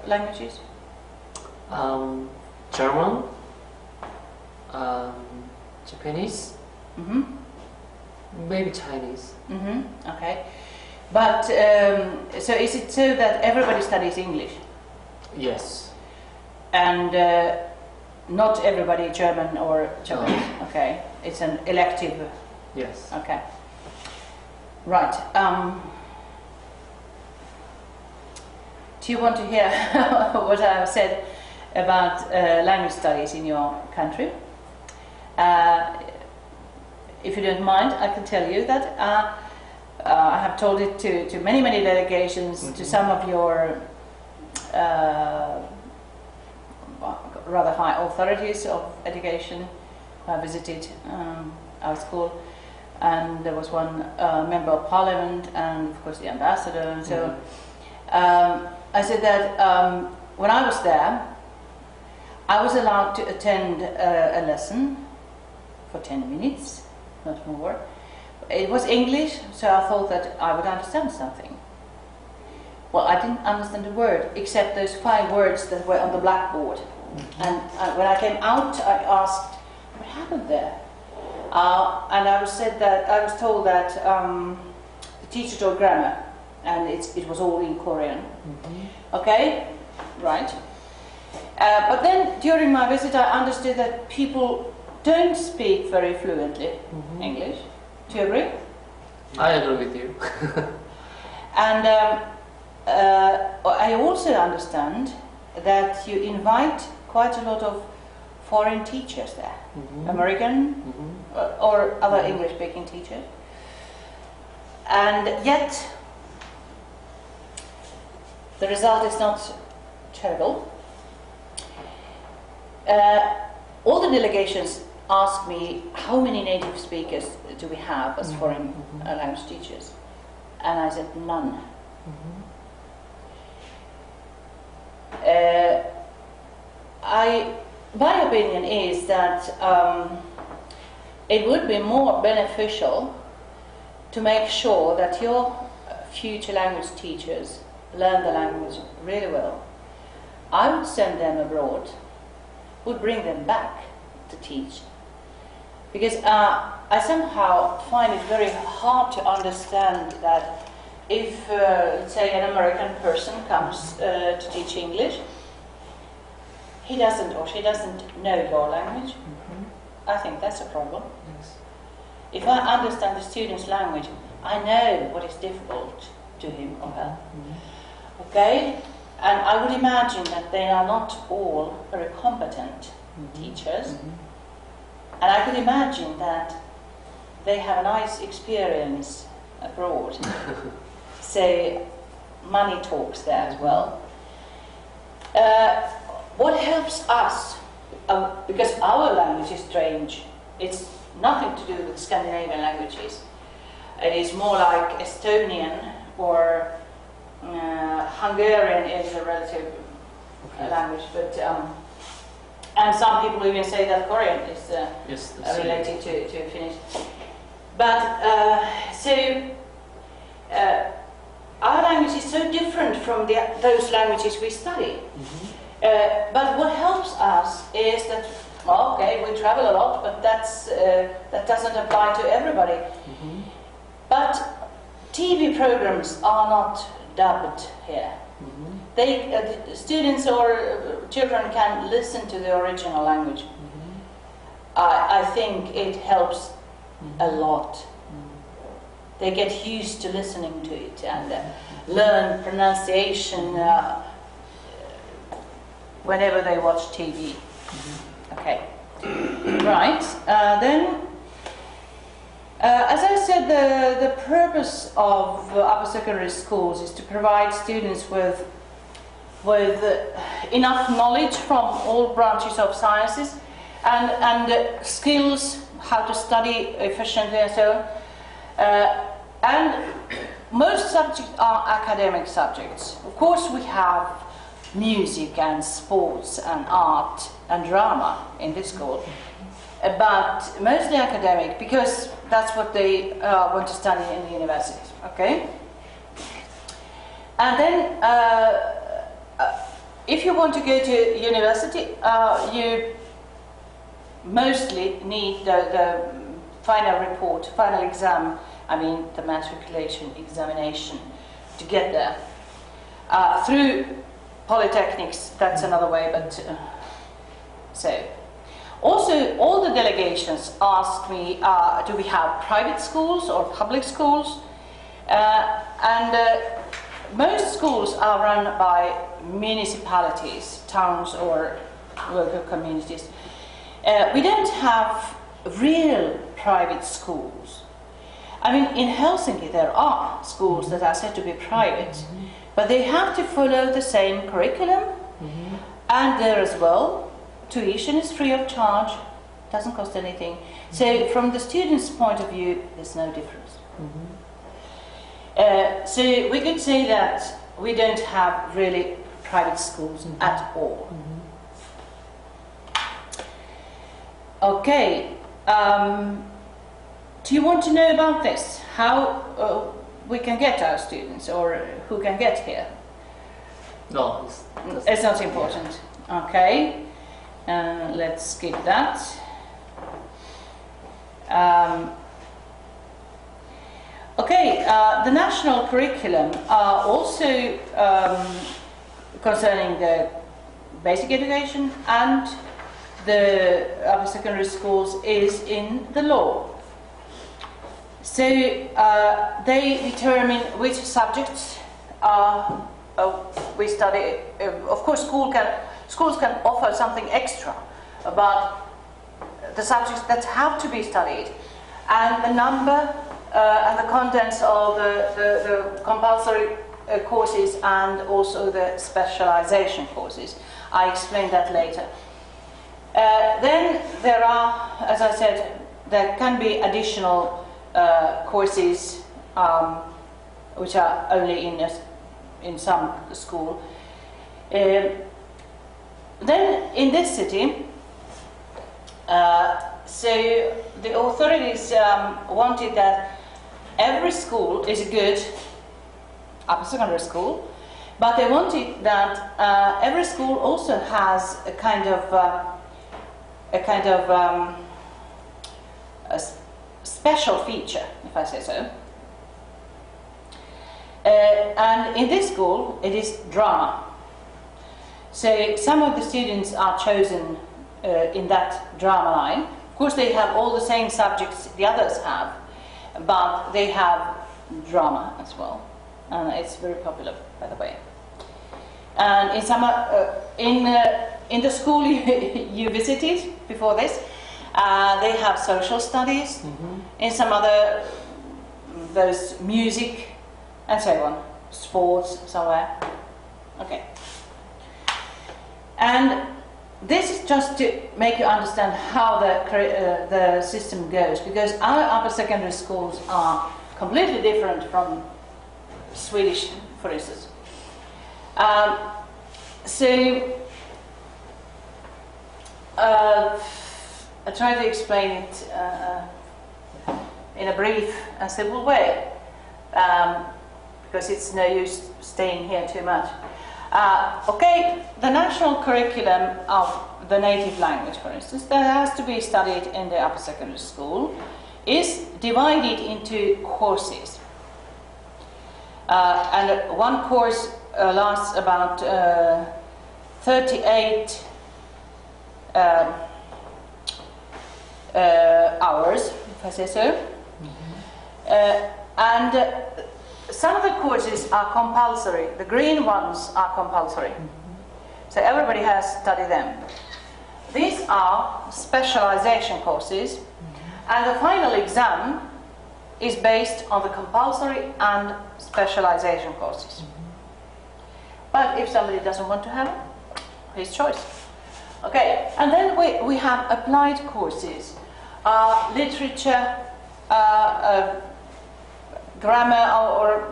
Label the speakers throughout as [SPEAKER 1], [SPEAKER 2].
[SPEAKER 1] languages?
[SPEAKER 2] German, Japanese, maybe Chinese.
[SPEAKER 1] Okay. But, so is it so that everybody studies English?
[SPEAKER 2] Yes.
[SPEAKER 1] And not everybody German or Japanese?
[SPEAKER 2] No.
[SPEAKER 1] Okay. It's an elective?
[SPEAKER 2] Yes.
[SPEAKER 1] Okay. Right. Do you want to hear what I have said about language studies in your country? If you don't mind, I can tell you that I have told it to many delegations, to some of your rather high authorities of education. I visited our school, and there was one member of parliament, and of course the ambassador, and so I said that when I was there, I was allowed to attend a lesson for 10 minutes, not more. It was English, so I thought that I would understand something. Well, I didn't understand a word, except those 5 words that were on the blackboard. And when I came out, I asked, what happened there? And I was told that the teacher taught grammar, and it was all in Korean. Okay, right. But then during my visit, I understood that people don't speak very fluently English. Do you agree?
[SPEAKER 2] I agree with you.
[SPEAKER 1] And I also understand that you invite quite a lot of foreign teachers there, American or other English-speaking teachers, and yet the result is not terrible. All the delegations asked me, how many native speakers do we have as foreign language teachers? And I said, none. My opinion is that it would be more beneficial to make sure that your future language teachers learn the language really well. I would send them abroad, would bring them back to teach. Because I somehow find it very hard to understand that if, let's say, an American person comes to teach English, he doesn't or she doesn't know your language. I think that's a problem.
[SPEAKER 2] Yes.
[SPEAKER 1] If I understand the student's language, I know what is difficult to him or her. Okay? And I would imagine that they are not all very competent teachers. And I could imagine that they have a nice experience abroad. So money talks there as well. What helps us, because our language is strange, it's nothing to do with Scandinavian languages. It is more like Estonian or Hungarian is a relative language, but and some people even say that Korean is related to Finnish. But our language is so different from those languages we study. But what helps us is that, well, okay, we travel a lot, but that doesn't apply to everybody. But TV programs are not dubbed here. The students or children can listen to the original language. I think it helps a lot. They get used to listening to it and learn pronunciation whenever they watch TV. Okay. Right. Then, as I said, the purpose of upper secondary schools is to provide students with enough knowledge from all branches of sciences and skills how to study efficiently and so on. And most subjects are academic subjects. Of course, we have music and sports and art and drama in this school, but mostly academic, because that's what they want to study in the universities. Okay. And then if you want to go to university, you mostly need the final report, final exam, I mean the matriculation examination to get there. Through polytechnics, that's another way, but so. Also, all the delegations asked me, do we have private schools or public schools? Most schools are run by municipalities, towns or local communities. We don't have real private schools. I mean, in Helsinki there are schools that are said to be private, but they have to follow the same curriculum, and there as well, tuition is free of charge, doesn't cost anything. So from the student's point of view, there's no difference. So we could say that we don't have really private schools at all. Okay, do you want to know about this? How we can get our students, or who can get here?
[SPEAKER 2] No,
[SPEAKER 1] It's not important. Okay, let's skip that. Okay, the national curriculum are also concerning the basic education and the upper secondary schools is in the law. So they determine which subjects we study. Of course, schools can offer something extra about the subjects that have to be studied, and the number and the contents of the compulsory courses and also the specialization courses. I explain that later. Then there are, as I said, there can be additional courses which are only in some school. Then in this city, so the authorities wanted that every school is a good upper secondary school, but they wanted that every school also has a kind of a special feature, if I say so. And in this school, it is drama. So some of the students are chosen in that drama line. Of course, they have all the same subjects the others have, but they have drama as well, and it's very popular, by the way. And in some in the school you visited before this, they have social studies. In some other, there's music, and so on, sports somewhere. Okay. And this is just to make you understand how the system goes, because our upper secondary schools are completely different from Swedish, for instance. I try to explain it in a brief and simple way, because it's no use staying here too much. Okay, the national curriculum of the native language, for instance, that has to be studied in the upper secondary school, is divided into courses. And one course lasts about 38 hours, if I say so. And some of the courses are compulsory. The green ones are compulsory. So everybody has to study them. These are specialization courses, and the final exam is based on the compulsory and specialization courses. But if somebody doesn't want to have it, his choice. Okay, and then we have applied courses, literature, grammar, or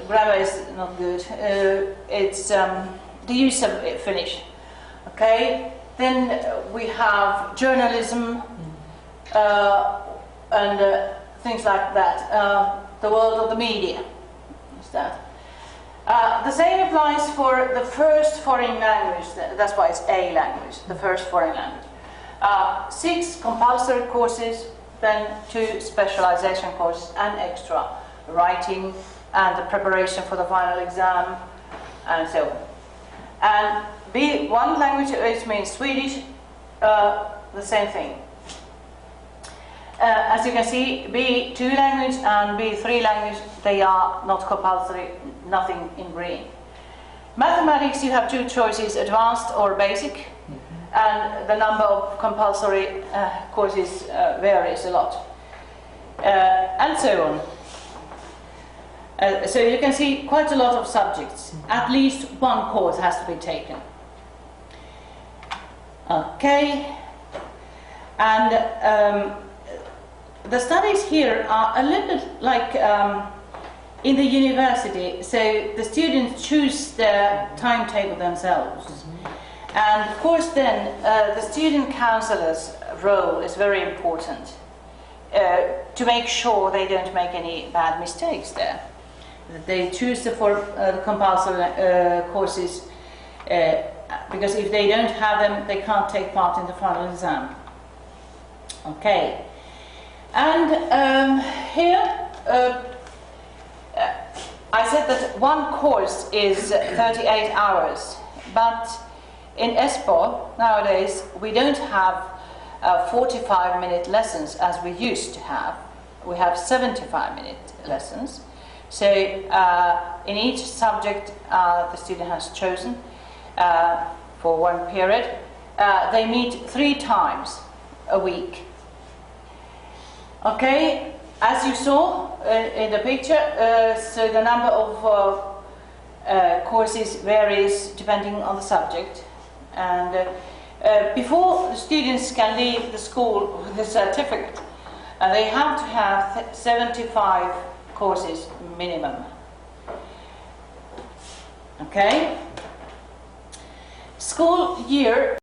[SPEAKER 1] grammar is not good. It's the use of Finnish. Okay, then we have journalism and things like that. The world of the media is that. The same applies for the first foreign language, that's why it's A language, the first foreign language. 6 compulsory courses, then 2 specialization courses and extra writing and the preparation for the final exam and so on. And B1 language, which means Swedish, the same thing. As you can see, B2 language and B3 language, they are not compulsory, nothing in green. Mathematics, you have 2 choices, advanced or basic, and the number of compulsory courses varies a lot, and so on. So you can see quite a lot of subjects. At least 1 course has to be taken. Okay, and the studies here are a little bit like in the university, so the students choose their timetable themselves. And of course then the student counselor's role is very important to make sure they don't make any bad mistakes there. They choose the compulsory courses because if they don't have them, they can't take part in the final exam. Okay. And here, I said that 1 course is 38 hours, but in Espoo nowadays we don't have 45-minute lessons as we used to have. We have 75-minute lessons. So in each subject the student has chosen for 1 period, they meet 3 times a week. Okay, as you saw in the picture, so the number of courses varies depending on the subject. And before the students can leave the school with a certificate, they have to have 75 courses minimum. Okay, school year